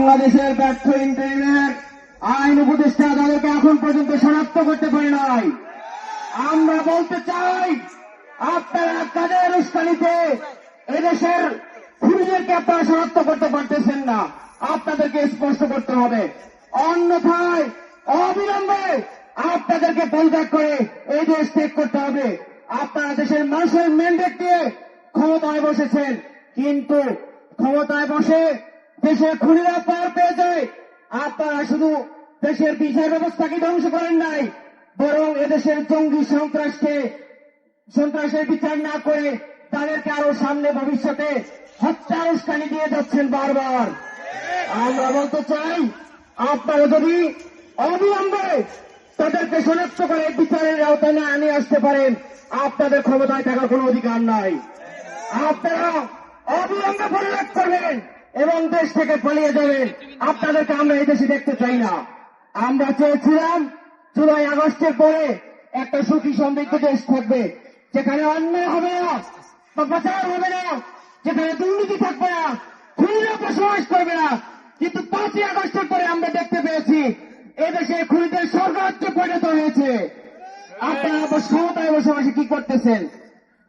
বাংলাদেশের ব্যর্থ ইন্টারিমের আইন উপদেষ্টা তাদেরকে এখন পর্যন্ত শনাক্ত করতে পারে নাই। আমরা বলতে চাই, আপনারা কাদের উস্কানিতে এদেশের খুনিদেরকে আপনারা শনাক্ত করতে পারতেছেন না। আপনাদেরকে স্পষ্ট করতে হবে, অন্যথায় অবিলম্বে আপনাদেরকে পরিত্যাগ করে এই দেশ ত্যাগ করতে হবে। আপনারা দেশের মানুষের ম্যান্ডেট দিয়ে ক্ষমতায় বসেছেন, কিন্তু ক্ষমতায় বসে দেশের খুনিরা পার পেয়ে যায়। আপনারা শুধু দেশের বিচার ব্যবস্থাকে ধ্বংস করেন নাই, বরং এদেশের জঙ্গি সন্ত্রাসের বিচার না করে তাদেরকে আরো সামনে ভবিষ্যতে হত্যার উস্কানি দিয়ে যাচ্ছেন বারবার। আমরা বলতে চাই, আপনারা যদি অবিলম্বে তাদেরকে শনাক্ত করে বিচারের আওতায় না নিয়ে আসতে পারেন, আপনাদের ক্ষমতায় থাকার কোনো অধিকার নাই। আপনারা অবিলম্বে পরিত্যাগ করবেন এবং দেশ থেকে পালিয়ে যাবেন। আপনাদেরকে আমরা এই দেশে দেখতে চাই না। আমরা চেয়েছিলাম জুলাই আগস্টের পরে একটা সুখী সমৃদ্ধ দেশ থাকবে, যেখানে অন্যায় হবে না, পাচার হবে না, যেখানে দুর্নীতি থাকবে না, খুনিরা বসবাস করবে না। কিন্তু 5ই আগস্টের পরে আমরা দেখতে পেয়েছি এদেশে খুনিদের স্বর্গরাজ্যে পরিণত হয়েছে। আপনারা ক্ষমতায় বসবাসে কি করতেছেন?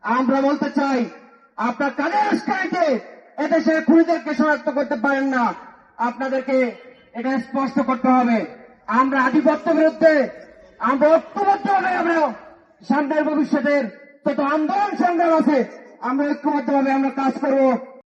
আমরা বলতে চাই, আপনার কাদের উস্কানিতে এদেশের খুনিদেরকে শনাক্ত করতে পারেন না, আপনাদেরকে এটা স্পষ্ট করতে হবে। আমরা আধিপত্য বিরুদ্ধে আমরা ঐক্যবদ্ধভাবে আমরা সামনের ভবিষ্যতের যত আন্দোলন সংগ্রাম আছে আমরা ঐক্যবদ্ধভাবে আমরা কাজ করব।